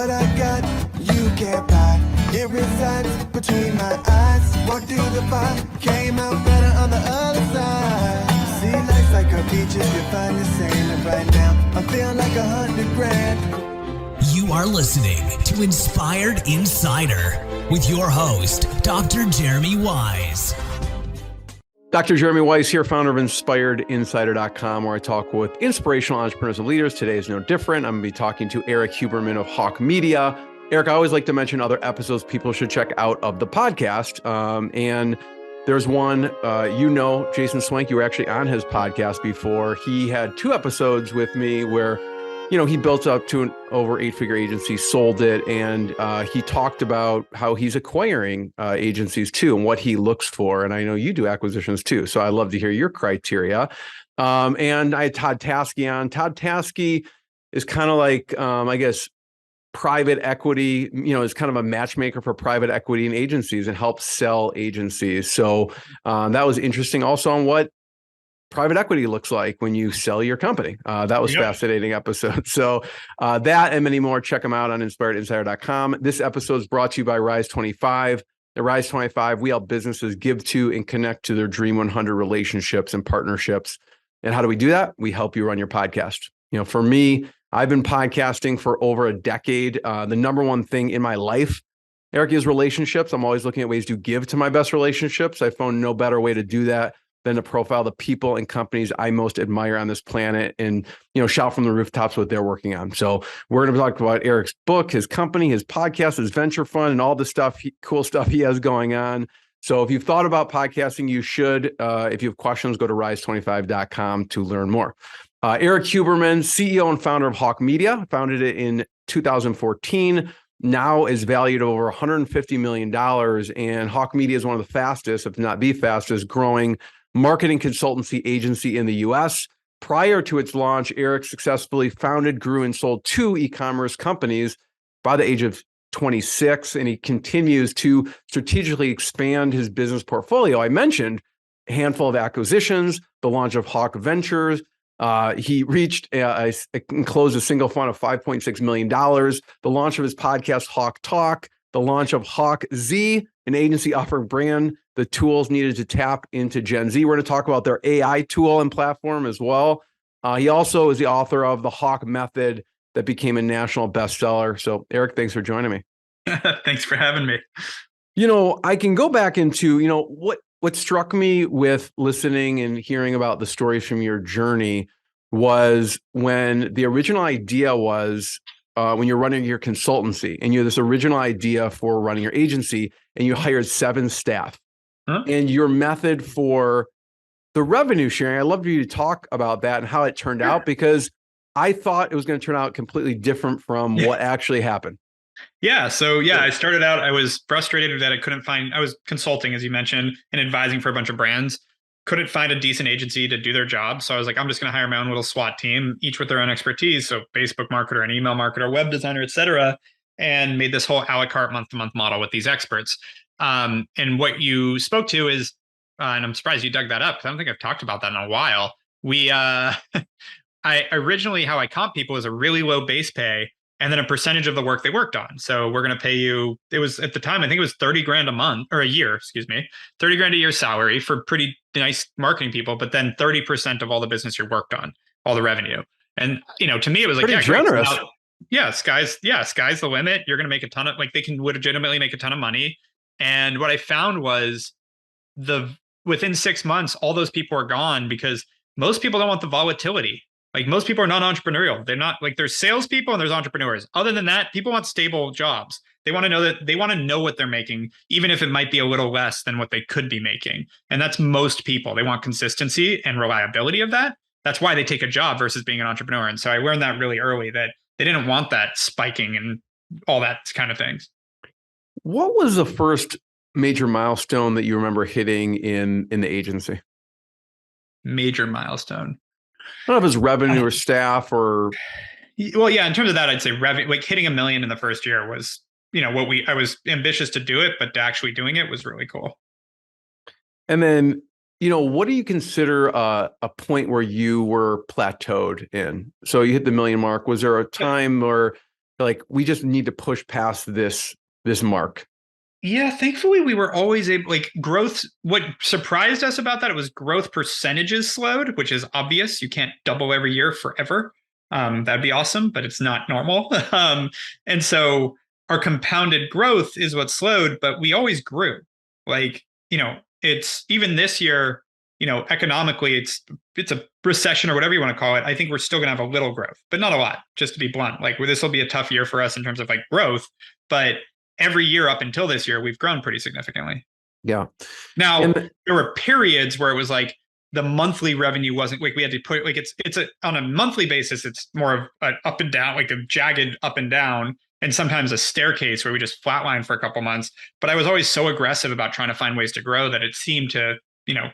What I got, you can't buy. It resides between my eyes. Walked through the fire, came out better on the other side. See, life's like a beach if you find the sand. And right now, I'm feeling like 100 grand. You are listening to Inspired Insider with your host, Dr. Jeremy Weisz. Dr. Jeremy Weisz here, founder of InspiredInsider.com, where I talk with inspirational entrepreneurs and leaders. Today is no different. I'm going to be talking to Erik Huberman of Hawke Media. Erik, I always like to mention other episodes people should check out of the podcast. And there's one, Jason Swank, you were actually on his podcast before. He had 2 episodes with me where, he built up to an over 8-figure agency, sold it, and he talked about how he's acquiring agencies too and what he looks for. And I know you do acquisitions too, so I'd love to hear your criteria. And I had Todd Taskey on. Todd Taskey is kind of like, private equity, is kind of a matchmaker for private equity and agencies and helps sell agencies. So that was interesting also on what private equity looks like when you sell your company. That was fascinating episode. So that and many more, check them out on InspiredInsider.com. This episode is brought to you by Rise 25. At Rise 25, we help businesses give to and connect to their Dream 100 relationships and partnerships. And how do we do that? We help you run your podcast. For me, I've been podcasting for over a decade. The number one thing in my life, Erik, is relationships. I'm always looking at ways to give to my best relationships. I found no better way to do that than to profile the people and companies I most admire on this planet and, shout from the rooftops what they're working on. So we're going to talk about Erik's book, his company, his podcast, his venture fund, and all the cool stuff he has going on. So if you've thought about podcasting, you should. If you have questions, go to rise25.com to learn more. Erik Huberman, CEO and founder of Hawke Media, founded it in 2014. Now is valued at over $150 million. And Hawke Media is one of the fastest, if not the fastest, growing marketing consultancy agency in the US. Prior to its launch, Erik successfully founded, grew, and sold 2 e-commerce companies by the age of 26, and he continues to strategically expand his business portfolio. I mentioned a handful of acquisitions, the launch of Hawke Ventures. He reached and closed a single fund of $5.6 million, the launch of his podcast, Hawke Talk, the launch of Hawke Z, an agency offering brand the tools needed to tap into Gen Z. We're going to talk about their AI tool and platform as well. He also is the author of The Hawke Method that became a national bestseller. So, Erik, thanks for joining me. Thanks for having me. I can go back into, what struck me with listening and hearing about the stories from your journey was when the original idea was when you're running your consultancy and you have this original idea for running your agency and you hired 7 staff. And your method for the revenue sharing, I'd love for you to talk about that and how it turned out, because I thought it was going to turn out completely different from what actually happened. Yeah. So I started out, I was frustrated that I was consulting, as you mentioned, and advising for a bunch of brands. Couldn't find a decent agency to do their job. So I was like, I'm just going to hire my own little SWAT team, each with their own expertise. So Facebook marketer, an email marketer, web designer, et cetera, and made this whole a la carte month-to-month model with these experts. And what you spoke to is, and I'm surprised you dug that up because I don't think I've talked about that in a while. I originally, how I comp people is a really low base pay and then a percentage of the work they worked on. So we're going to pay you, it was at the time, I think it was 30 grand a month or a year, 30 grand a year salary for pretty nice marketing people, but then 30% of all the business you worked on, all the revenue. And, to me, it was like, pretty generous. Sky's the limit. You're going to make a ton of, they can legitimately make a ton of money. And what I found was within 6 months, all those people are gone because most people don't want the volatility. Like most people are not entrepreneurial. They're not there's salespeople and there's entrepreneurs. Other than that, people want stable jobs. They want to know what they're making, even if it might be a little less than what they could be making. And that's most people. They want consistency and reliability of that. That's why they take a job versus being an entrepreneur. And so I learned that really early, that they didn't want that spiking and all that kind of things. What was the first major milestone that you remember hitting in the agency? Major milestone. I don't know if it's revenue or staff or. Well, yeah, in terms of that, I'd say revenue, like hitting $1 million in the first year was, I was ambitious to do it, but actually doing it was really cool. And then, what do you consider a point where you were plateaued in? So you hit the 1 million mark. Was there a time or like, we just need to push past this mark? Yeah, thankfully we were always able, like growth. What surprised us about that, it was growth percentages slowed, which is obvious. You can't double every year forever. That'd be awesome, but it's not normal. And so our compounded growth is what slowed, but we always grew. Like, it's even this year, economically, it's a recession or whatever you want to call it. I think we're still going to have a little growth, but not a lot, just to be blunt. Like, this will be a tough year for us in terms of like growth, but every year up until this year, we've grown pretty significantly. Yeah. Now, there were periods where it was like the monthly revenue wasn't like we had to put like on a monthly basis, it's more of an up and down, like a jagged up and down, and sometimes a staircase where we just flatline for a couple months. But I was always so aggressive about trying to find ways to grow that it seemed to,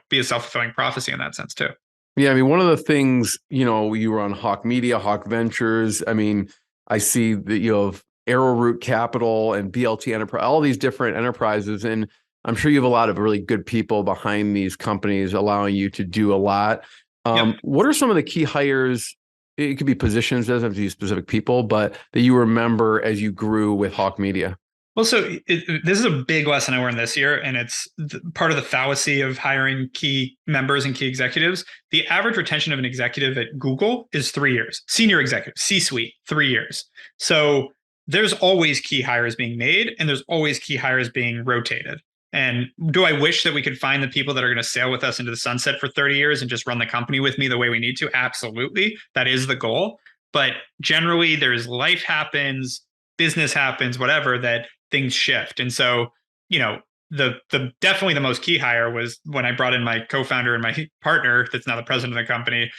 be a self-fulfilling prophecy in that sense too. Yeah, I mean, one of the things, you were on Hawke Media, Hawke Ventures. I mean, I see that you have Arrowroot Capital and BLT Enterprise, all these different enterprises. And I'm sure you have a lot of really good people behind these companies allowing you to do a lot. Yep. What are some of the key hires? It could be positions, doesn't have to be specific people, but that you remember as you grew with Hawke Media? Well, so this is a big lesson I learned this year, and it's part of the fallacy of hiring key members and key executives. The average retention of an executive at Google is 3 years. Senior executive, C-suite, 3 years. So there's always key hires being made, and there's always key hires being rotated. And do I wish that we could find the people that are going to sail with us into the sunset for 30 years and just run the company with me the way we need to? Absolutely. That is the goal. But generally, there's life happens, business happens, whatever, that things shift. And so, the definitely the most key hire was when I brought in my co-founder and my partner that's now the president of the company.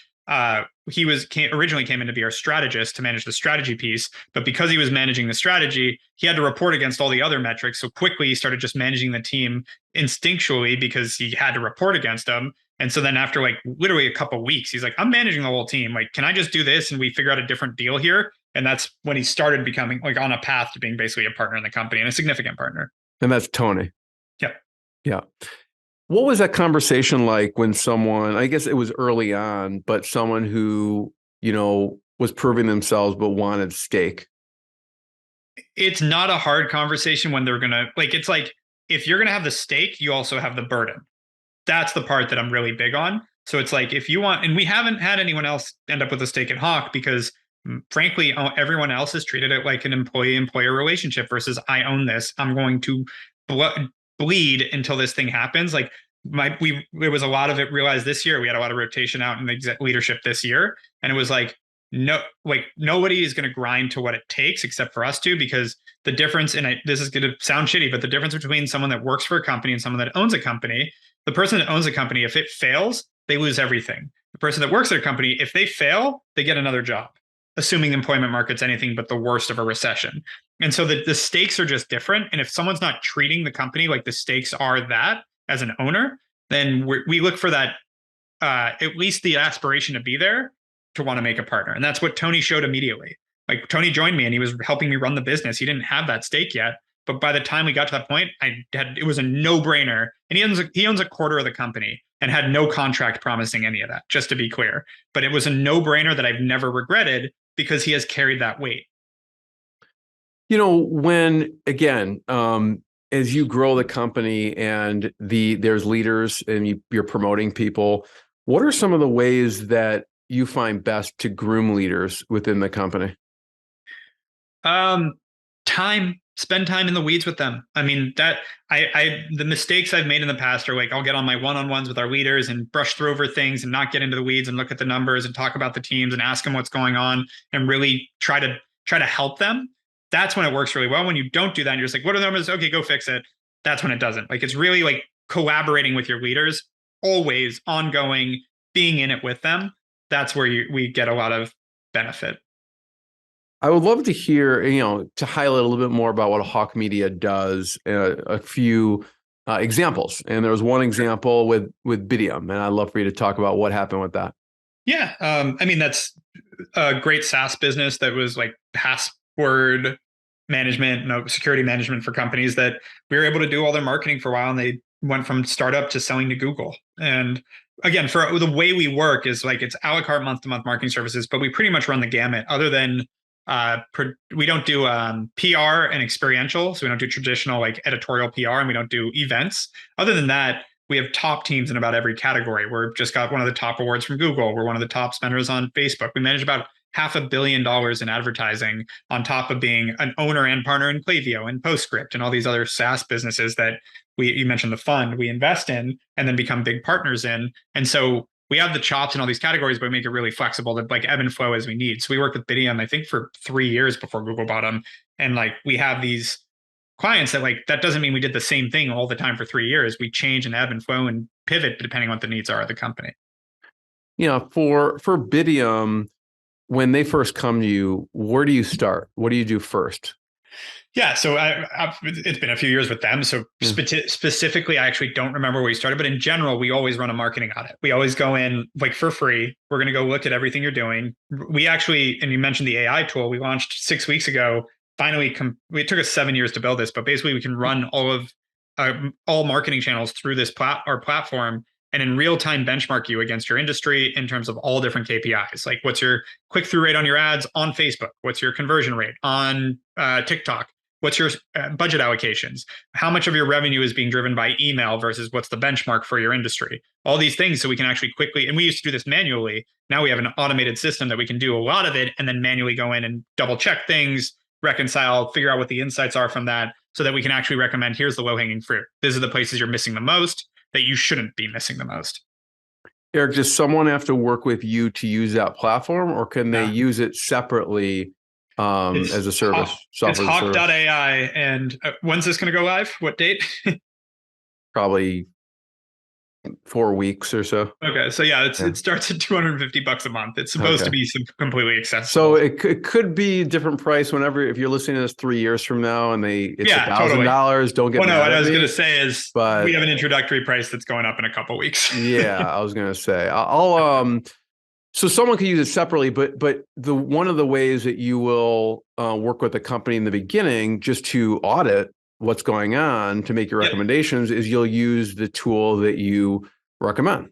He originally came in to be our strategist to manage the strategy piece, but because he was managing the strategy, he had to report against all the other metrics. So quickly he started just managing the team instinctually because he had to report against them. And so then after like literally a couple of weeks, he's like, I'm managing the whole team. Like, can I just do this? And we figure out a different deal here. And that's when he started becoming like on a path to being basically a partner in the company and a significant partner. And that's Tony. Yep. Yeah. What was that conversation like when someone, I guess it was early on, but someone who, was proving themselves but wanted stake? It's not a hard conversation when they're going to, like, it's like, if you're going to have the stake, you also have the burden. That's the part that I'm really big on. So it's like, if you want, and we haven't had anyone else end up with a stake at Hawke because frankly, everyone else has treated it like an employee-employer relationship versus I own this. I'm going to bleed until this thing happens. Like there was a lot of it realized this year. We had a lot of rotation out in the leadership this year. And it was like, no, like nobody is going to grind to what it takes except for us two, because the difference, and this is going to sound shitty, but the difference between someone that works for a company and someone that owns a company, the person that owns a company, if it fails, they lose everything. The person that works at a company, if they fail, they get another job, assuming the employment market's anything but the worst of a recession. And so the stakes are just different. And if someone's not treating the company like the stakes are that as an owner, then we look for that, at least the aspiration to be there to want to make a partner. And that's what Tony showed immediately. Like Tony joined me and he was helping me run the business. He didn't have that stake yet. But by the time we got to that point, it was a no-brainer. And he owns a quarter of the company and had no contract promising any of that, just to be clear. But it was a no-brainer that I've never regretted because he has carried that weight. When, again, as you grow the company and there's leaders and you're promoting people, what are some of the ways that you find best to groom leaders within the company? Spend time in the weeds with them. I mean, that the mistakes I've made in the past are like, I'll get on my one-on-ones with our leaders and brush through over things and not get into the weeds and look at the numbers and talk about the teams and ask them what's going on and really try to help them. That's when it works really well. When you don't do that and you're just like, what are the numbers? Okay, go fix it. That's when it doesn't. Like, it's really like collaborating with your leaders, always ongoing, being in it with them. That's where we get a lot of benefit. I would love to hear, to highlight a little bit more about what Hawke Media does, a few examples. And there was one example with Bidium, and I'd love for you to talk about what happened with that. Yeah. I mean, that's a great SaaS business that was like password management, security management for companies that we were able to do all their marketing for a while. And they went from startup to selling to Google. And again, for the way we work is like, it's a la carte month-to-month marketing services, but we pretty much run the gamut other than we don't do PR and experiential. So we don't do traditional like editorial PR, and we don't do events. Other than that, we have top teams in about every category. We're just got one of the top awards from Google. We're one of the top spenders on Facebook. We manage about $500 million in advertising, on top of being an owner and partner in Klaviyo and Postscript and all these other SaaS businesses that you mentioned the fund we invest in and then become big partners in. And so we have the chops in all these categories, but we make it really flexible to like ebb and flow as we need. So we worked with Bidium, I think, for 3 years before Google bought them. And like we have these clients that like, that doesn't mean we did the same thing all the time for 3 years. We change and ebb and flow and pivot depending on what the needs are of the company. For Bidium, when they first come to you, where do you start? What do you do first? Yeah, so it's been a few years with them. So specifically, I actually don't remember where we started, but in general, we always run a marketing audit. We always go in like for free. We're going to go look at everything you're doing. We actually, and you mentioned the AI tool we launched 6 weeks ago. Finally, it took us 7 years to build this, but basically we can run all marketing channels through this our platform, and in real time benchmark you against your industry in terms of all different KPIs. Like what's your click through rate on your ads on Facebook? What's your conversion rate on TikTok? What's your budget allocations? How much of your revenue is being driven by email versus what's the benchmark for your industry? All these things, so we can actually quickly, and we used to do this manually. Now we have an automated system that we can do a lot of it and then manually go in and double check things, reconcile, figure out what the insights are from that, so that we can actually recommend, here's the low-hanging fruit. These are the places you're missing the most that you shouldn't be missing the most. Erik, does someone have to work with you to use that platform, or can they use it separately as a service? It's Hawke.ai. And when's this going to go live? What date? Probably 4 weeks or so. Okay. So yeah, it starts at $250 a month. It's supposed to be completely accessible. So it could be a different price if you're listening to this 3 years from now and it's $1,000, don't get mad at me. What I was going to say is but we have an introductory price that's going up in a couple of weeks. Yeah, I was going to say, so someone can use it separately, but one of the ways that you will work with the company in the beginning just to audit what's going on to make your recommendations is you'll use the tool that you recommend.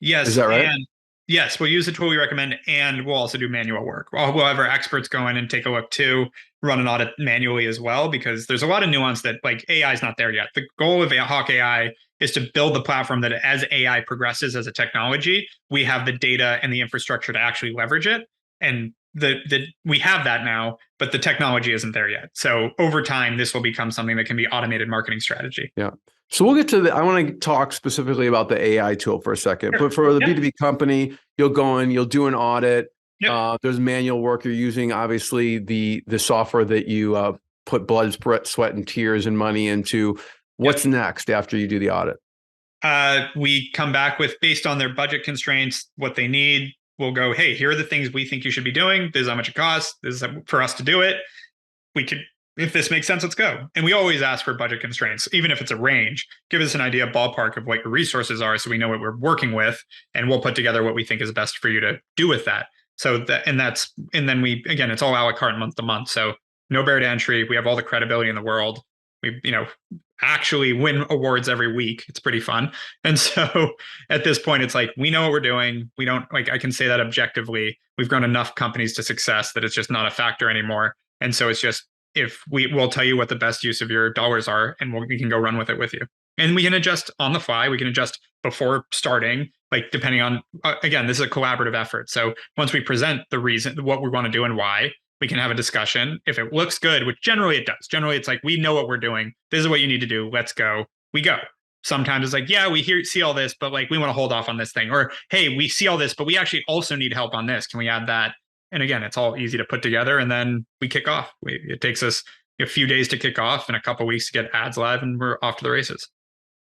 Yes. Is that right? And yes, we'll use the tool we recommend, and we'll also do manual work. We'll have our experts go in and take a look too, run an audit manually as well, because there's a lot of nuance that like AI is not there yet. The goal of Hawke.ai is to build the platform that as AI progresses as a technology, we have the data and the infrastructure to actually leverage it. And we have that now, but the technology isn't there yet. So over time, this will become something that can be automated marketing strategy. Yeah. So we'll get to I want to talk specifically about the AI tool for a second. Sure. But for the B2B company, you'll go in, you'll do an audit. Yep. There's manual work. You're using obviously the software that you put blood, sweat, and tears and money into. What's next after you do the audit? We come back with, based on their budget constraints, what they need. We'll go, hey, here are the things we think you should be doing. This is how much it costs. This is for us to do it. We could, if this makes sense, let's go. And we always ask for budget constraints, even if it's a range. Give us an idea, ballpark of what your resources are, so we know what we're working with, and we'll put together what we think is best for you to do with that. So and then we, again, it's all a la carte month to month. So no barrier to entry. We have all the credibility in the world. We, actually win awards every week. It's pretty fun. And so at this point, it's like, we know what we're doing. We don't, like, I can say that objectively. We've grown enough companies to success that it's just not a factor anymore. And so it's just, we'll tell you what the best use of your dollars are, and we can go run with it with you. And we can adjust on the fly. We can adjust before starting, like depending on, again, this is a collaborative effort. So once we present the reason, what we want to do and why, we can have a discussion. If it looks good, which generally it does. Generally, it's like, we know what we're doing. This is what you need to do. Let's go. We go. Sometimes it's like, yeah, we see all this, but like, we want to hold off on this thing. Or, hey, we see all this, but we actually also need help on this. Can we add that? And again, it's all easy to put together, and then we kick off. It takes us a few days to kick off and a couple of weeks to get ads live, and we're off to the races.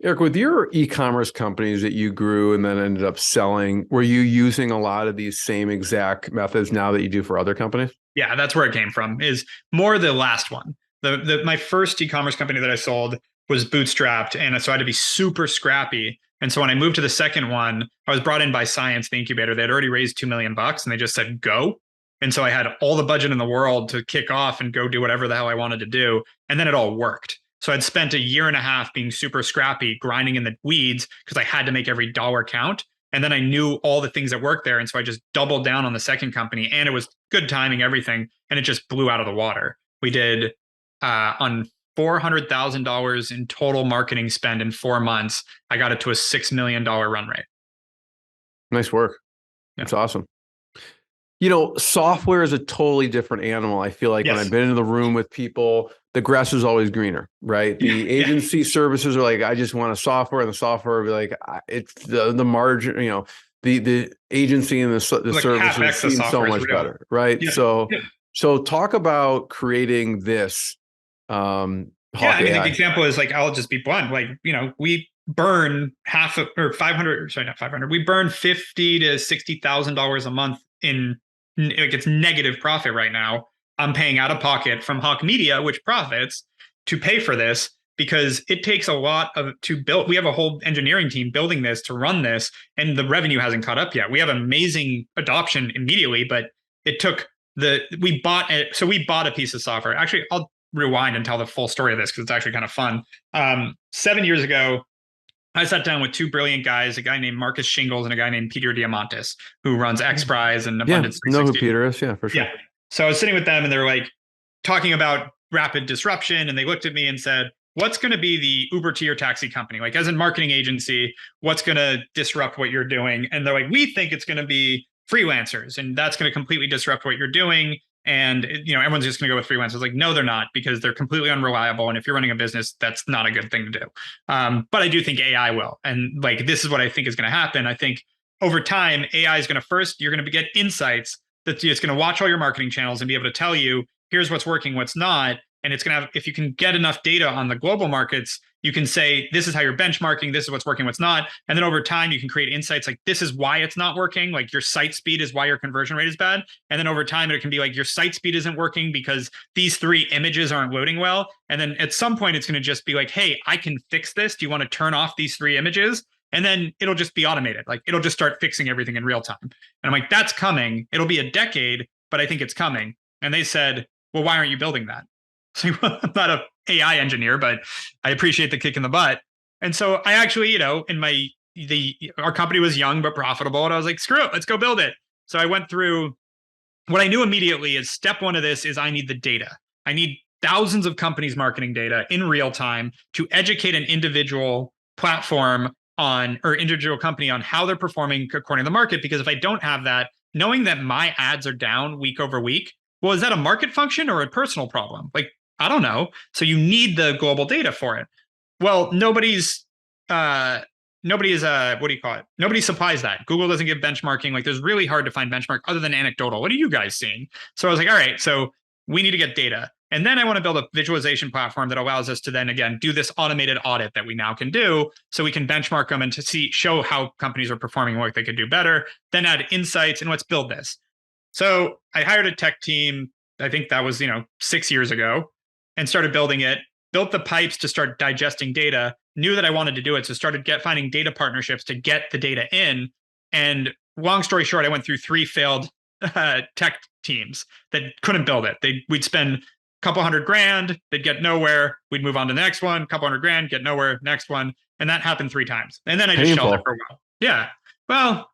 Erik, with your e-commerce companies that you grew and then ended up selling, were you using a lot of these same exact methods now that you do for other companies? Yeah, that's where it came from, is more the last one. My first e-commerce company that I sold was bootstrapped, and so I had to be super scrappy. And so when I moved to the second one, I was brought in by Science, the incubator. They had already raised $2 million, and they just said, go. And so I had all the budget in the world to kick off and go do whatever the hell I wanted to do. And then it all worked. So I'd spent a year and a half being super scrappy, grinding in the weeds, because I had to make every dollar count. And then I knew all the things that worked there. And so I just doubled down on the second company, and it was good timing, everything. And it just blew out of the water. We did on $400,000 in total marketing spend in 4 months. I got it to a $6 million run rate. Nice work. Yeah. That's awesome. Software is a totally different animal. I feel like when I've been in the room with people, the grass is always greener, right? The agency services are like, I just want a software, and the software will be like, it's the margin, the agency and the services seem so much better, right? Yeah. So talk about creating this. The example is like, I'll just be blunt. Like, we burn we burn $50,000 to $60,000 a month in, it's negative profit right now. I'm paying out of pocket from Hawke Media, which profits, to pay for this, because it takes a lot to build. We have a whole engineering team building this to run this, and the revenue hasn't caught up yet. We have amazing adoption immediately, but it took we bought a piece of software. Actually, I'll rewind and tell the full story of this because it's actually kind of fun. 7 years ago, I sat down with two brilliant guys, a guy named Marcus Shingles and a guy named Peter Diamantis, who runs XPRIZE and Abundance 360. Know who Peter is? Yeah, for sure. Yeah. So I was sitting with them, and they were like talking about rapid disruption, and they looked at me and said, what's going to be the Uber to your taxi company? Like, as a marketing agency, what's going to disrupt what you're doing? And they're like, we think it's going to be freelancers, and that's going to completely disrupt what you're doing. And, everyone's just going to go with freelancers. Like, no, they're not, because they're completely unreliable. And if you're running a business, that's not a good thing to do. But I do think AI will. And like, this is what I think is going to happen. I think over time, AI is going to you're going to get insights that it's going to watch all your marketing channels and be able to tell you, here's what's working, what's not. And it's going to if you can get enough data on the global markets, you can say, this is how you're benchmarking, this is what's working, what's not. And then over time, you can create insights like, this is why it's not working. Like, your site speed is why your conversion rate is bad. And then over time, it can be like, your site speed isn't working because these 3 images aren't loading well. And then at some point, it's going to just be like, hey, I can fix this. Do you want to turn off these 3 images? And then it'll just be automated. Like, it'll just start fixing everything in real time. And I'm like, that's coming. It'll be a decade, but I think it's coming. And they said, well, why aren't you building that? So I'm not an AI engineer, but I appreciate the kick in the butt. And so I actually, our company was young but profitable, and I was like, screw it, let's go build it. So I went through what I knew immediately is step 1 of this is I need the data. I need thousands of companies' marketing data in real time to educate an individual platform or individual company on how they're performing according to the market. Because if I don't have that, knowing that my ads are down week over week, well, is that a market function or a personal problem? Like, I don't know. So you need the global data for it. Well, nobody supplies that. Google doesn't give benchmarking. Like, there's really hard to find benchmark other than anecdotal. What are you guys seeing? So I was like, all right, so we need to get data. And then I want to build a visualization platform that allows us to then, again, do this automated audit that we now can do, so we can benchmark them and to show how companies are performing, what they could do better, then add insights, and let's build this. So I hired a tech team, I think that was, 6 years ago, and started building it, built the pipes to start digesting data, knew that I wanted to do it. So started finding data partnerships to get the data in. And long story short, I went through 3 failed tech teams that couldn't build it. We'd spend a couple $100,000, they'd get nowhere. We'd move on to the next one, couple $100,000, get nowhere, next one. And that happened 3 times. And then I just shelved it for a while. Yeah. Well,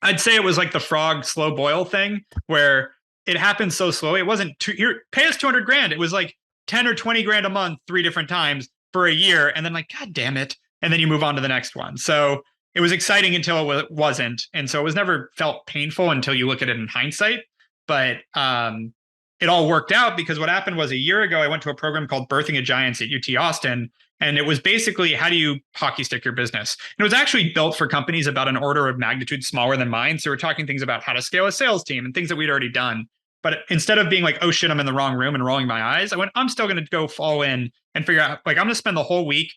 I'd say it was like the frog slow boil thing, where it happened so slowly. It wasn't pay us $200,000. It was like 10 or 20 grand a month, 3 different times for a year. And then like, God damn it. And then you move on to the next one. So it was exciting until it wasn't. And so it was never felt painful until you look at it in hindsight. But it all worked out, because what happened was, a year ago, I went to a program called Birthing a Giants at UT Austin. And it was basically, how do you hockey stick your business? And it was actually built for companies about an order of magnitude smaller than mine. So we're talking things about how to scale a sales team and things that we'd already done. But instead of being like, oh shit, I'm in the wrong room and rolling my eyes, I went, I'm still going to go fall in and figure out, like, I'm going to spend the whole week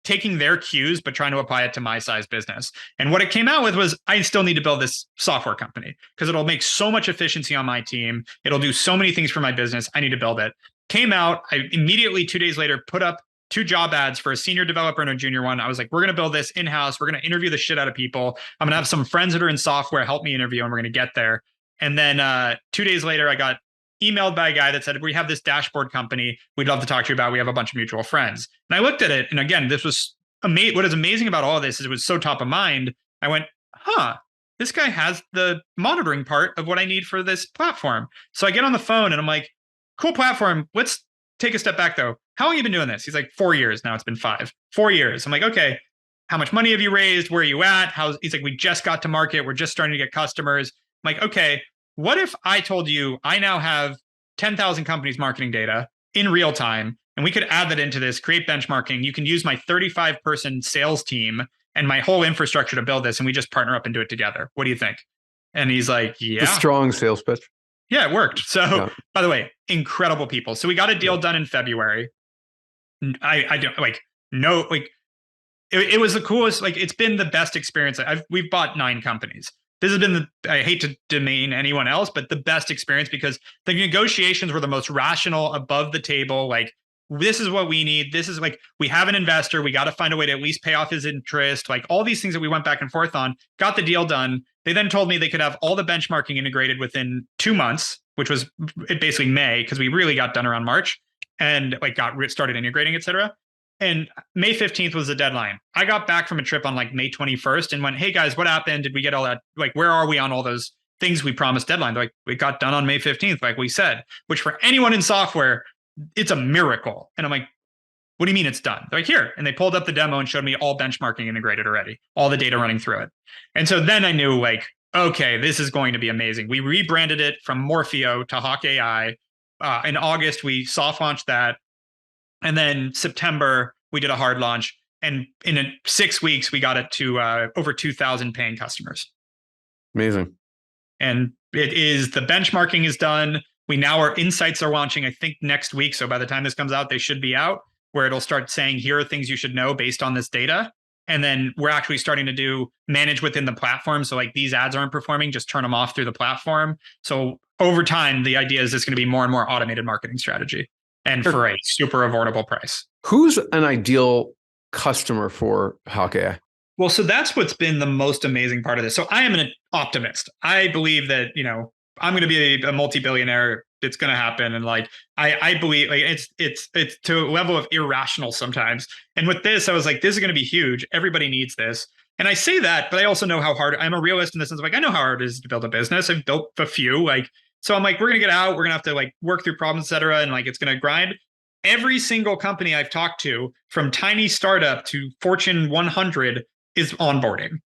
taking their cues, but trying to apply it to my size business. And what it came out with was, I still need to build this software company, because it'll make so much efficiency on my team. It'll do so many things for my business. I need to build it. Came out, I immediately 2 days later put up 2 job ads for a senior developer and a junior one. I was like, we're going to build this in-house. We're going to interview the shit out of people. I'm going to have some friends that are in software help me interview, and we're going to get there. And then 2 days later, I got emailed by a guy that said, we have this dashboard company we'd love to talk to you about. We have a bunch of mutual friends. And I looked at it. And again, this was what is amazing about all of this is it was so top of mind. I went, this guy has the monitoring part of what I need for this platform. So I get on the phone and I'm like, cool platform. Let's take a step back though. How long have you been doing this? He's like, 4 years. Now it's been 5. 4 years. I'm like, okay, how much money have you raised? Where are you at? He's like, we just got to market. We're just starting to get customers. I'm like, okay, what if I told you I now have 10,000 companies' marketing data in real time, and we could add that into this, create benchmarking. You can use my 35-person sales team and my whole infrastructure to build this, and we just partner up and do it together. What do you think? And he's like, yeah. A strong sales pitch. Yeah, it worked. So, By the way, incredible people. So we got a deal done in February. I don't it was the coolest. Like, it's been the best experience. We've bought 9 companies. This has been I hate to demean anyone else, but the best experience, because the negotiations were the most rational, above the table. Like, this is what we need. This is like, we have an investor. We got to find a way to at least pay off his interest. Like, all these things that we went back and forth on, got the deal done. They then told me they could have all the benchmarking integrated within 2 months, which was basically May, because we really got done around March and like started integrating, et cetera. And May 15th was the deadline. I got back from a trip on like May 21st and went, hey guys, what happened? Did we get all that? Like, where are we on all those things we promised deadline? They're like, we got done on May 15th, like we said, which for anyone in software, it's a miracle. And I'm like, what do you mean it's done? They're like, here. And they pulled up the demo and showed me all benchmarking integrated already, all the data running through it. And so then I knew, like, okay, this is going to be amazing. We rebranded it from Morpheo to Hawke.ai. In August, we soft launched that. And then September, we did a hard launch. And in 6 weeks, we got it to over 2,000 paying customers. Amazing. And the benchmarking is done. Our insights are launching, I think, next week. So by the time this comes out, they should be out, where it'll start saying, here are things you should know based on this data. And then we're actually starting to manage within the platform. So like, these ads aren't performing, just turn them off through the platform. So over time, the idea is it's going to be more and more automated marketing strategy, and for a super affordable price. Who's an ideal customer for Hawke.ai? Well, so that's what's been the most amazing part of this. So I am an optimist. I believe that, I'm going to be a multi-billionaire. It's going to happen. And like, I believe, like, it's to a level of irrational sometimes. And with this, I was like, this is going to be huge. Everybody needs this. And I say that, but I also know how hard. I'm a realist in the sense of, like, I know how hard it is to build a business. I've built a few, like, so I'm like, we're going to get out. We're going to have to like work through problems, et cetera. And like, it's going to grind. Every single company I've talked to, from tiny startup to Fortune 100, is onboarding.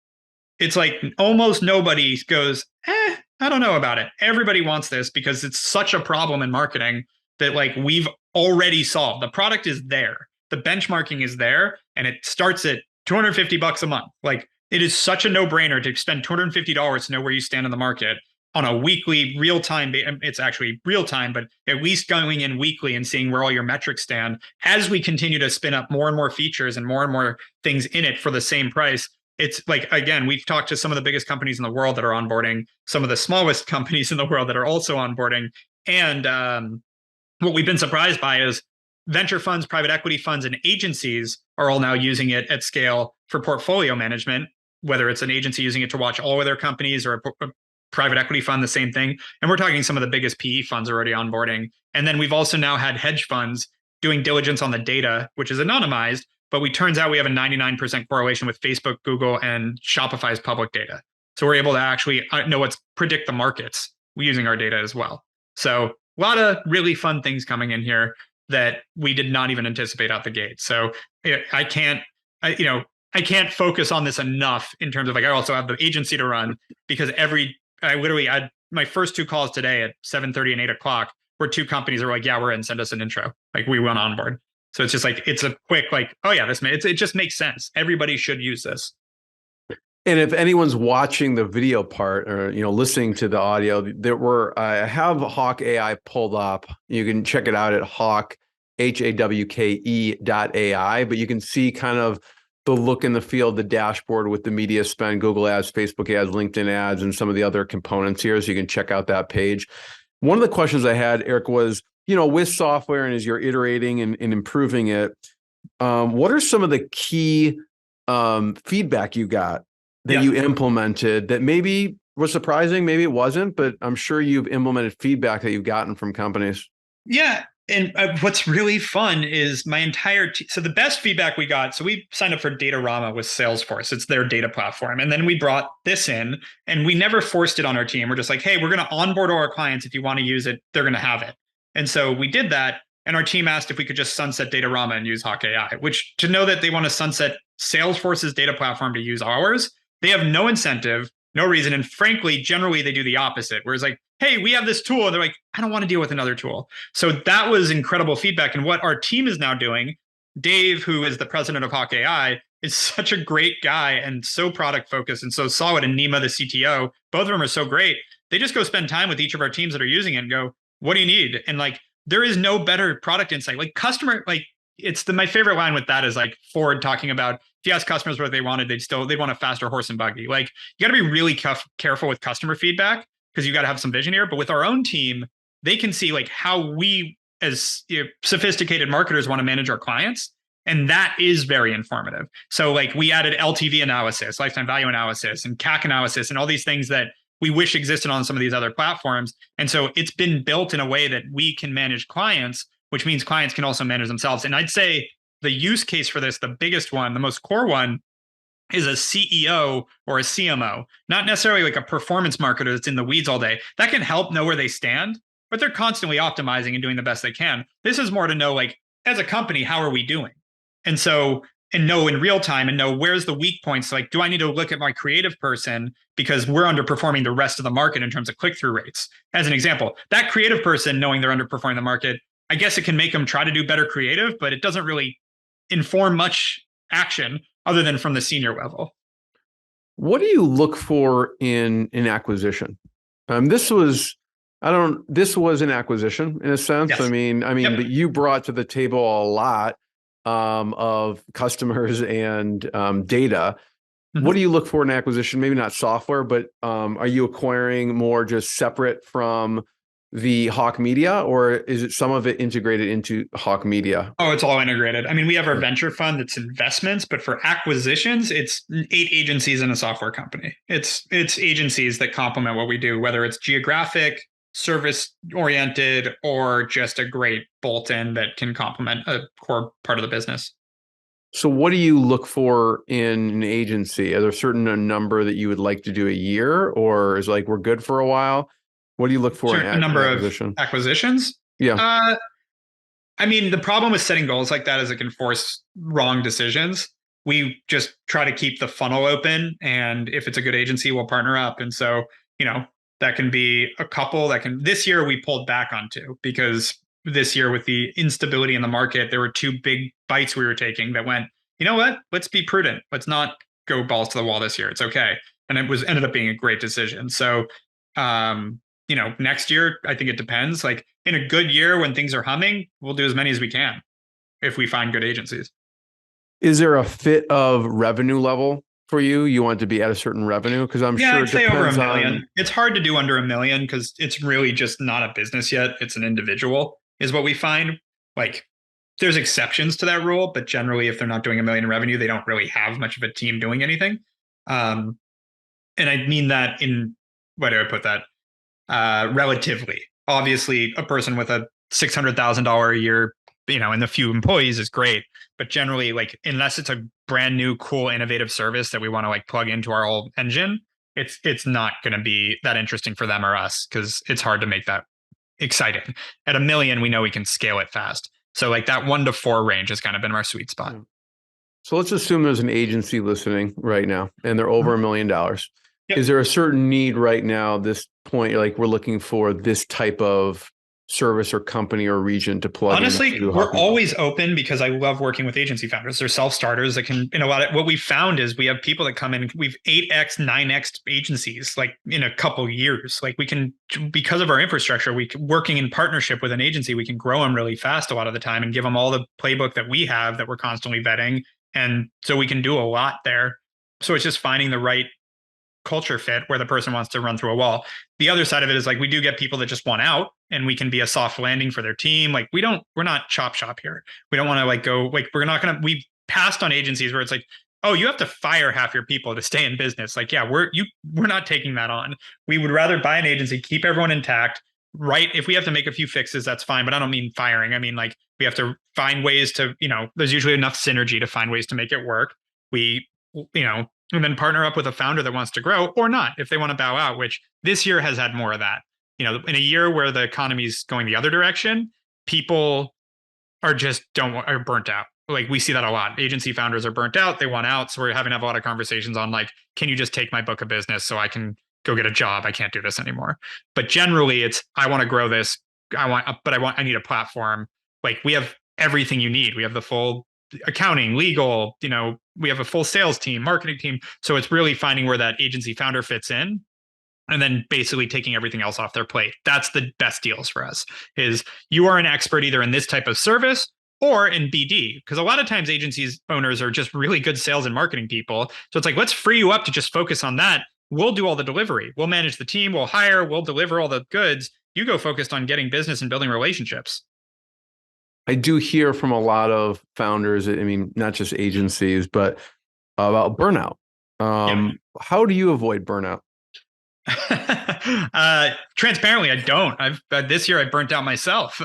It's like almost nobody goes, I don't know about it. Everybody wants this because it's such a problem in marketing that like we've already solved. The product is there. The benchmarking is there, and it starts at $250 a month. Like, it is such a no-brainer to spend $250 to know where you stand in the market on a weekly, real-time. It's actually real-time, but at least going in weekly and seeing where all your metrics stand as we continue to spin up more and more features and more things in it for the same price. It's like, again, we've talked to some of the biggest companies in the world that are onboarding, some of the smallest companies in the world that are also onboarding. And what we've been surprised by is venture funds, private equity funds, and agencies are all now using it at scale for portfolio management, whether it's an agency using it to watch all of their companies, or a private equity fund, the same thing. And we're talking some of the biggest PE funds already onboarding. And then we've also now had hedge funds doing diligence on the data, which is anonymized. But turns out we have a 99% correlation with Facebook, Google, and Shopify's public data. So we're able to actually predict the markets using our data as well. So a lot of really fun things coming in here that we did not even anticipate out the gate. So I can't focus on this enough in terms of, like, I also have the agency to run, because I literally had my first 2 calls today at 7:30 and 8 o'clock, where 2 companies are like, yeah, we're in, send us an intro. Like, we went on board. So it's just like, it's a quick, like, oh yeah, it just makes sense. Everybody should use this. And if anyone's watching the video part, or listening to the audio, I have Hawke.ai pulled up. You can check it out at Hawke, HAWKE.ai. But you can see kind of the look and the feel of the dashboard with the media spend, Google ads, Facebook ads, LinkedIn ads, and some of the other components here. So you can check out that page. One of the questions I had, Erik, was, with software, and as you're iterating and improving it, what are some of the key feedback you got that you implemented that maybe was surprising, maybe it wasn't, but I'm sure you've implemented feedback that you've gotten from companies? Yeah. And what's really fun is my entire so the best feedback we got. So we signed up for Datarama with Salesforce. It's their data platform, and then we brought this in, and we never forced it on our team. We're just like, hey, we're going to onboard all our clients. If you want to use it, they're going to have it. And so we did that, and our team asked if we could just sunset Datarama and use Hawke.ai. Which, to know that they want to sunset Salesforce's data platform to use ours, they have no incentive, no reason, and frankly, generally they do the opposite. Whereas like, hey, we have this tool, and they're like, I don't want to deal with another tool. So that was incredible feedback. And what our team is now doing, Dave, who is the president of Hawke.ai, is such a great guy and so product focused and so solid. And Nima, the CTO, both of them are so great. They just go spend time with each of our teams that are using it and go, what do you need? And like, there is no better product insight. Like customer, like my favorite line with that is like Ford talking about, if you ask customers what they wanted, they'd want a faster horse and buggy. Like you got to be really careful with customer feedback, because you got to have some vision here. But with our own team, they can see like how we as sophisticated marketers want to manage our clients. And that is very informative. So like we added LTV analysis, lifetime value analysis, and CAC analysis, and all these things that we wish existed on some of these other platforms. And so it's been built in a way that we can manage clients, which means clients can also manage themselves. And I'd say the use case for this, the biggest one, the most core one, is a CEO or a CMO, not necessarily like a performance marketer that's in the weeds all day. That can help know where they stand, but they're constantly optimizing and doing the best they can. This is more to know, like, as a company, how are we doing? And so, and know in real time and know where's the weak points. Like, do I need to look at my creative person because we're underperforming the rest of the market in terms of click-through rates? As an example, that creative person knowing they're underperforming the market, I guess it can make them try to do better creative, but it doesn't really inform much action other than from the senior level. What do you look for in an acquisition? This was an acquisition in a sense. Yes. I mean, Yep. but you brought to the table a lot of customers and data. Mm-hmm. What do you look for in acquisition? Maybe not software, but are you acquiring more just separate from the Hawke Media, or is it some of it integrated into Hawke Media? Oh, it's all integrated. I mean, we have our venture fund that's investments, but for acquisitions, it's 8 agencies and a software company. It's agencies that complement what we do, whether it's geographic, service oriented, or just a great bolt-in that can complement a core part of the business. So what do you look for in an agency? Are there a certain number that you would like to do a year, or is like we're good for a while? What do you look for in A number acquisition? of acquisitions? Yeah. I mean, the problem with setting goals like that is it can force wrong decisions. We just try to keep the funnel open, and if it's a good agency, we'll partner up. And so, that can be a couple this year we pulled back on 2, because this year with the instability in the market, there were 2 big bites we were taking that went, you know what, let's be prudent. Let's not go balls to the wall this year. It's okay. And it ended up being a great decision. So, next year, I think it depends. Like in a good year when things are humming, we'll do as many as we can if we find good agencies. Is there a fit of revenue level for you? You want to be at a certain revenue? Because I'm sure I'd it say over depends $1 million. on. It's hard to do under $1 million because it's really just not a business yet. It's an individual is what we find. Like there's exceptions to that rule, but generally if they're not doing $1 million in revenue, they don't really have much of a team doing anything. And I mean that in, where do I put that? Relatively. Obviously, a person with a $600,000 a year, and a few employees is great. But generally, like, unless it's a brand new, cool, innovative service that we want to like plug into our old engine, it's not going to be that interesting for them or us, because it's hard to make that exciting. At $1 million, we know we can scale it fast. So like that 1 to 4 range has kind of been our sweet spot. So let's assume there's an agency listening right now and they're over $1 million. Yep. Is there a certain need right now, this point, like we're looking for this type of service or company or region to plug in? Honestly, we're always open because I love working with agency founders. They're self-starters that can, what we found is we have people that come in, we've 8x, 9x agencies, like in a couple years. Like we can, because of our infrastructure, working in partnership with an agency, we can grow them really fast a lot of the time and give them all the playbook that we have that we're constantly vetting. And so we can do a lot there. So it's just finding the right culture fit where the person wants to run through a wall. The other side of it is like we do get people that just want out, and we can be a soft landing for their team. Like we're not chop shop here. We don't want to like go like we've passed on agencies where it's like, oh, you have to fire half your people to stay in business. Like, yeah, we're not taking that on. We would rather buy an agency, keep everyone intact, right, if we have to make a few fixes, that's fine. But I don't mean firing. I mean, like, we have to find ways to, there's usually enough synergy to find ways to make it work. We, and then partner up with a founder that wants to grow, or not, if they want to bow out, which this year has had more of that. In a year where the economy's going the other direction, people are burnt out. Like, we see that a lot. Agency founders are burnt out. They want out. So we're having to have a lot of conversations on, like, can you just take my book of business so I can go get a job? I can't do this anymore. But generally it's, I want to grow this. I need a platform. Like, we have everything you need. We have the full accounting, legal, we have a full sales team, marketing team. So it's really finding where that agency founder fits in, and then basically taking everything else off their plate. That's the best deals for us, is you are an expert either in this type of service or in BD. Because a lot of times agencies owners are just really good sales and marketing people. So it's like, let's free you up to just focus on that. We'll do all the delivery. We'll manage the team. We'll hire. We'll deliver all the goods. You go focused on getting business and building relationships. I do hear from a lot of founders, I mean, not just agencies, but about burnout. How do you avoid burnout? Transparently, I don't. This year I burnt out myself.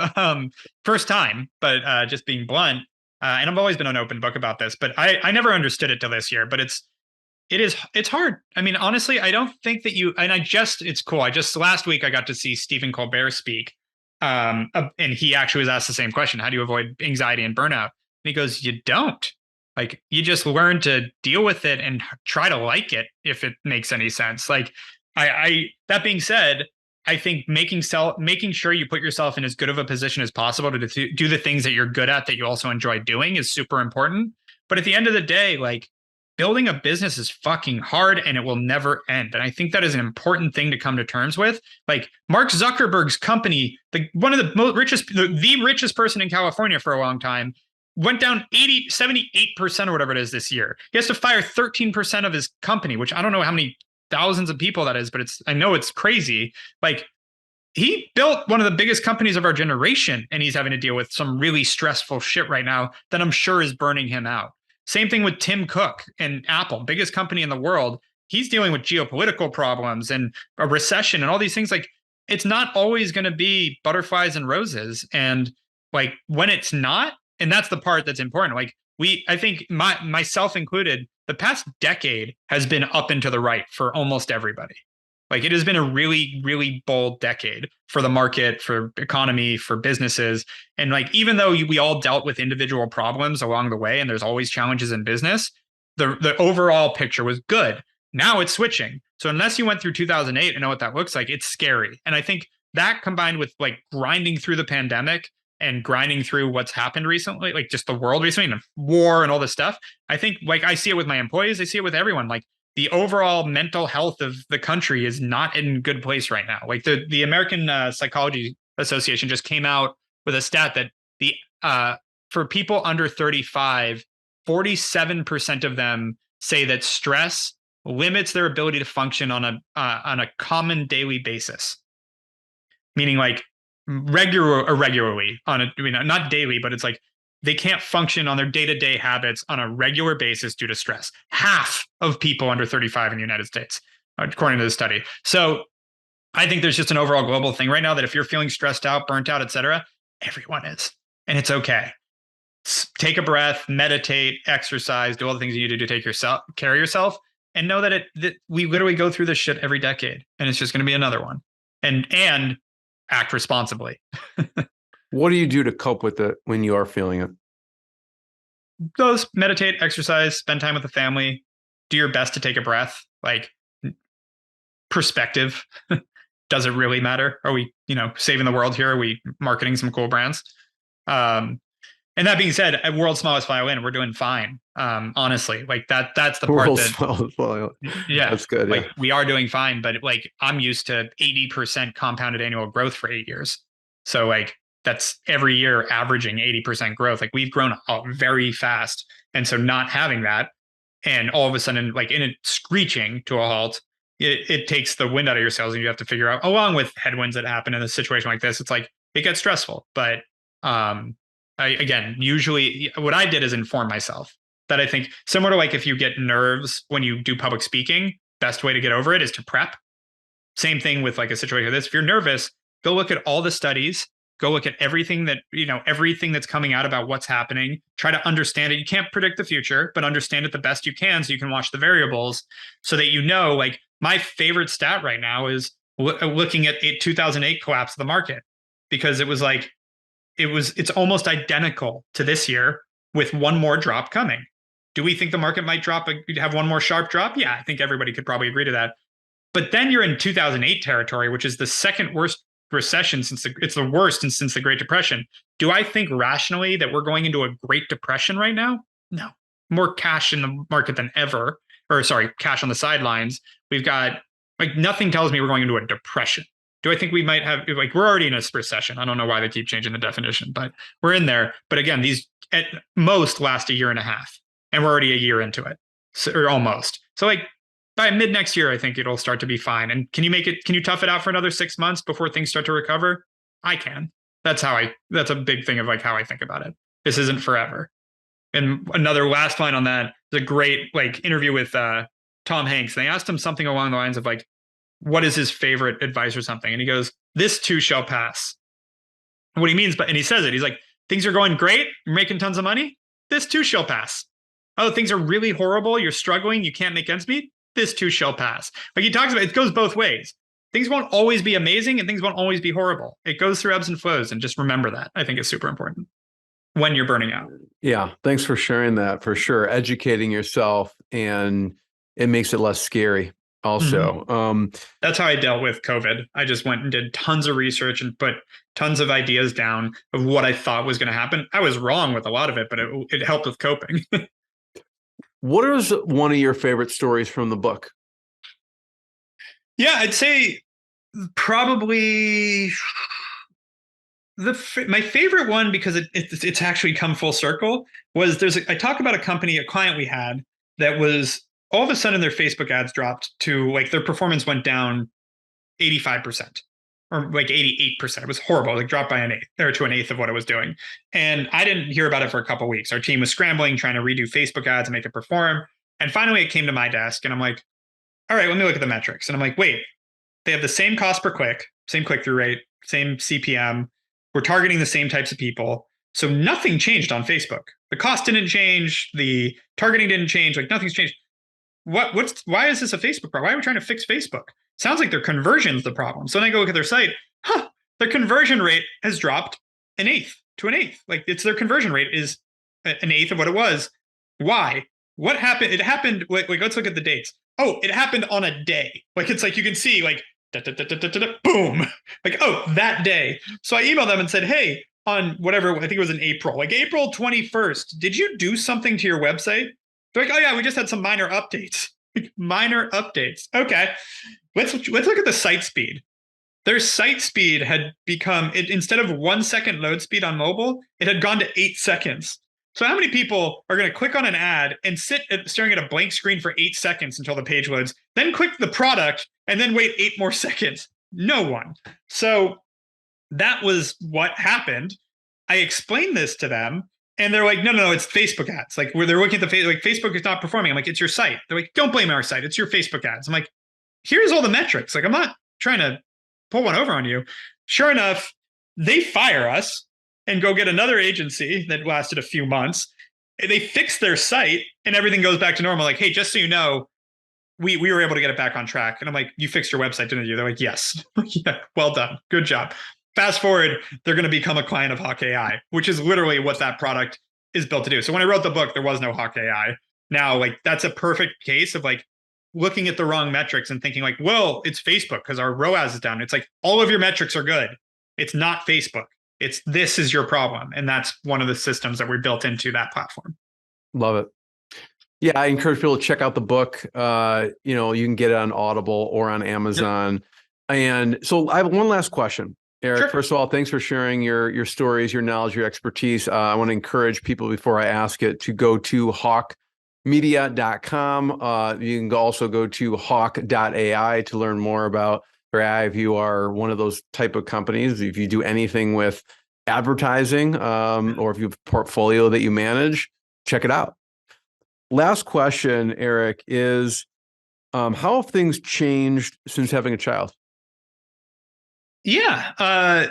First time, but just being blunt. And I've always been an open book about this, but I never understood it till this year. But it's hard. I mean, honestly, I don't think that it's cool. Last week I got to see Stephen Colbert speak. And he actually was asked the same question: how do you avoid anxiety and burnout? And he goes, you don't. Like, you just learn to deal with it and try to like it, if it makes any sense. Like, that being said, I think making sure you put yourself in as good of a position as possible to do the things that you're good at, that you also enjoy doing, is super important. But at the end of the day, like, building a business is fucking hard, and it will never end. And I think that is an important thing to come to terms with. Like, Mark Zuckerberg's company, one of the richest person in California for a long time, went down 78% or whatever it is this year. He has to fire 13% of his company, which I don't know how many thousands of people that is, but I know it's crazy. Like, he built one of the biggest companies of our generation, and he's having to deal with some really stressful shit right now that I'm sure is burning him out. Same thing with Tim Cook and Apple, biggest company in the world. He's dealing with geopolitical problems and a recession and all these things. Like, it's not always going to be butterflies and roses. And like, when it's not, and that's the part that's important. Like, I think myself included, the past decade has been up and to the right for almost everybody. Like, it has been a really, really bold decade for the market, for economy, for businesses. And like, even though we all dealt with individual problems along the way, and there's always challenges in business, the overall picture was good. Now it's switching. So unless you went through 2008 and know what that looks like, it's scary. And I think that, combined with like grinding through the pandemic and grinding through what's happened recently, like just the world recently and war and all this stuff, I think, like, I see it with my employees, I see it with everyone. Like, the overall mental health of the country is not in a good place right now. Like, the American Psychology Association just came out with a stat that for people under 35, 47% of them say that stress limits their ability to function on a common daily basis. Meaning, like, regularly not daily, but it's like they can't function on their day-to-day habits on a regular basis due to stress. Half of people under 35 in the United States, according to the study. So I think there's just an overall global thing right now that if you're feeling stressed out, burnt out, etc., everyone is, and it's okay. Take a breath, meditate, exercise, do all the things you need to do to take care of yourself, and know that we literally go through this shit every decade, and it's just going to be another one. And act responsibly. What do you do to cope with it when you are feeling it? Those meditate, exercise, spend time with the family, do your best to take a breath. Like, perspective. Does it really matter? Are we, saving the world here? Are we marketing some cool brands? And that being said, at World's Smallest Violin, we're doing fine. Honestly, like that's the part that, yeah, that's good. Like, we are doing fine, but like, I'm used to 80% compounded annual growth for 8 years. So like, that's every year averaging 80% growth. Like, we've grown very fast. And so not having that, and all of a sudden, like, in it screeching to a halt, it takes the wind out of your sails, and you have to figure out, along with headwinds that happen in a situation like this, it's like, it gets stressful. But usually what I did is inform myself. That I think, similar to like, if you get nerves when you do public speaking, best way to get over it is to prep. Same thing with like a situation like this. If you're nervous, go look at all the studies, go look at everything that's coming out about what's happening, try to understand it. You can't predict the future, but understand it the best you can so you can watch the variables so that like my favorite stat right now is looking at 2008 collapse of the market, because it's almost identical to this year with one more drop coming. Do we think the market might have one more sharp drop? Yeah, I think everybody could probably agree to that. But then you're in 2008 territory, which is the second worst recession it's the worst since the Great Depression. Do I think rationally that we're going into a Great Depression right now? No. More cash in the market than ever, cash on the sidelines. We've got nothing tells me we're going into a depression. Do I think we might have we're already in a recession? I don't know why they keep changing the definition, but we're in there. But again, these at most last a year and a half, and we're already a year into it, or almost. So by mid next year, I think it'll start to be fine. And can you tough it out for another 6 months before things start to recover? I can. That's a big thing of how I think about it. This isn't forever. And another last line on that is a great interview with Tom Hanks. They asked him something along the lines of what is his favorite advice or something? And he goes, "This too shall pass." And what he means, and he says it, he's like, things are going great, you're making tons of money, this too shall pass. Oh, things are really horrible, you're struggling, you can't make ends meet, this too shall pass. He talks about, it goes both ways. Things won't always be amazing and things won't always be horrible. It goes through ebbs and flows, and just remember that. I think it's super important when you're burning out. Yeah, thanks for sharing that, for sure. Educating yourself, and it makes it less scary also. Mm-hmm. That's how I dealt with COVID. I just went and did tons of research and put tons of ideas down of what I thought was going to happen. I was wrong with a lot of it, but it helped with coping. What is one of your favorite stories from the book? Yeah, I'd say probably my favorite one, because it's actually come full circle, was I talk about a client we had that was all of a sudden their Facebook ads dropped to their performance went down 85% or 88%. It was horrible. Dropped by an eighth of what it was doing. And I didn't hear about it for a couple of weeks. Our team was scrambling, trying to redo Facebook ads and make it perform. And finally it came to my desk and I'm like, all right, let me look at the metrics. And I'm like, wait, they have the same cost per click, same click-through rate, same CPM. We're targeting the same types of people. So nothing changed on Facebook. The cost didn't change. The targeting didn't change. Nothing's changed. Why is this a Facebook problem? Why are we trying to fix Facebook? Sounds like their conversion's the problem. So then I go look at their site. Their conversion rate has dropped an eighth to an eighth. It's their conversion rate is an eighth of what it was. Why? What happened? It happened. Let's look at the dates. Oh, it happened on a day. It's you can see boom. That day. So I emailed them and said, hey, on whatever, I think it was in April, April 21st, did you do something to your website? They're like, oh yeah, we just had some minor updates. Minor updates. Okay. Let's look at the site speed. Their site speed had become, instead of 1 second load speed on mobile, it had gone to 8 seconds. So how many people are going to click on an ad and sit staring at a blank screen for 8 seconds until the page loads, then click the product and then wait 8 more seconds? No one. So that was what happened. I explained this to them. And they're like, no, it's Facebook ads. Where they're looking at Facebook is not performing. I'm like, it's your site. They're like, don't blame our site. It's your Facebook ads. I'm like, here's all the metrics. I'm not trying to pull one over on you. Sure enough, they fire us and go get another agency that lasted a few months. They fix their site and everything goes back to normal. Hey, just so you know, we were able to get it back on track. And I'm like, you fixed your website, didn't you? They're like, yes. Yeah, well done. Good job. Fast forward, they're going to become a client of Hawke.ai, which is literally what that product is built to do. So when I wrote the book, there was no Hawke.ai. Now, that's a perfect case of looking at the wrong metrics and thinking well, it's Facebook because our ROAS is down. It's all of your metrics are good. It's not Facebook. This is your problem. And that's one of the systems that we built into that platform. Love it. Yeah, I encourage people to check out the book. You can get it on Audible or on Amazon. Yep. And so I have one last question. Erik, sure. First of all, thanks for sharing your stories, your knowledge, your expertise. I want to encourage people before I ask it to go to Hawke.media.com. You can also go to Hawke.ai to learn more about AI if you are one of those type of companies. If you do anything with advertising or if you have a portfolio that you manage, check it out. Last question, Erik, is how have things changed since having a child? Yeah.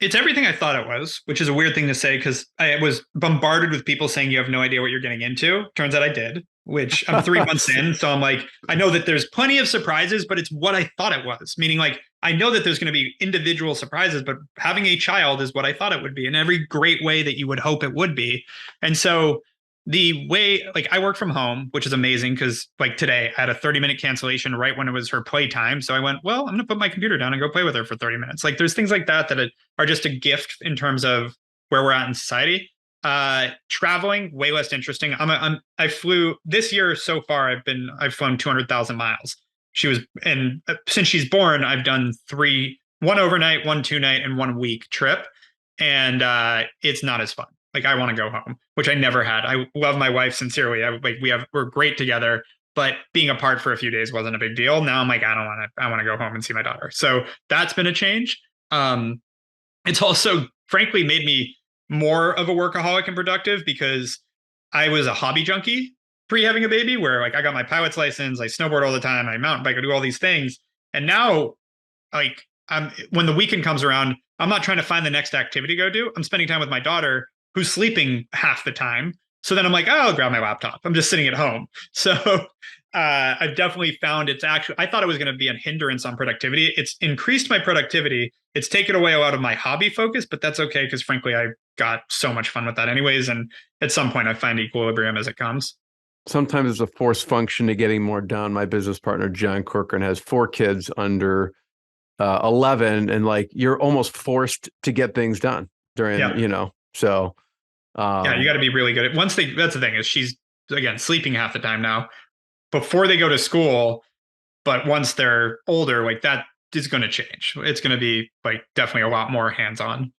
It's everything I thought it was, which is a weird thing to say because I was bombarded with people saying you have no idea what you're getting into. Turns out I did, which I'm 3 months in. So I'm like, I know that there's plenty of surprises, but it's what I thought it was. Meaning, like, I know that there's going to be individual surprises, but having a child is what I thought it would be in every great way that you would hope it would be. And so the way, like, I work from home, which is amazing because, like, today I had a 30-minute cancellation right when it was her playtime. So I went, well, I'm going to put my computer down and go play with her for 30 minutes. Like, there's things like that are just a gift in terms of where we're at in society. Traveling, way less interesting. I flew this year so far. I've flown 200,000 miles. And since she's born, I've done one overnight, one 2-night, and 1 week trip. And it's not as fun. Like, I want to go home, which I never had. I love my wife sincerely. We're great together, but being apart for a few days wasn't a big deal. Now I'm like, I don't want to. I want to go home and see my daughter. So that's been a change. It's also, frankly, made me more of a workaholic and productive because I was a hobby junkie pre having a baby, where, like, I got my pilot's license, I snowboard all the time, I mountain bike, I do all these things, and now, like, when the weekend comes around, I'm not trying to find the next activity to go do. I'm spending time with my daughter, who's sleeping half the time. So then I'm like, oh, I'll grab my laptop. I'm just sitting at home. So I've definitely found I thought it was going to be a hindrance on productivity. It's increased my productivity. It's taken away a lot of my hobby focus, but that's okay because, frankly, I got so much fun with that anyways. And at some point I find equilibrium as it comes. Sometimes it's a force function to getting more done. My business partner, John Corcoran, has 4 kids under 11, and, like, you're almost forced to get things done during, so. Yeah, you got to be really good at that's the thing is she's, again, sleeping half the time now before they go to school. But once they're older, like, that is going to change. It's going to be, like, definitely a lot more hands-on.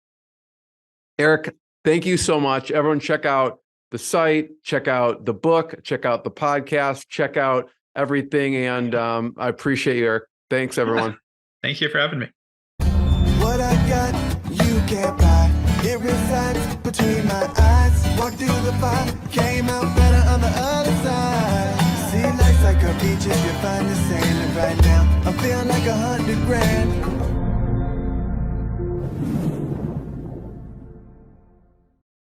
Erik, thank you so much. Everyone, check out the site, check out the book, check out the podcast, check out everything. And I appreciate you, Erik. Thanks, everyone. Thank you for having me. What I got, you can't buy. It resides between my eyes. Walked through the fire, came out better on the other side. See, life's like a beach if you find the sailing right now. I'm feeling like 100 grand.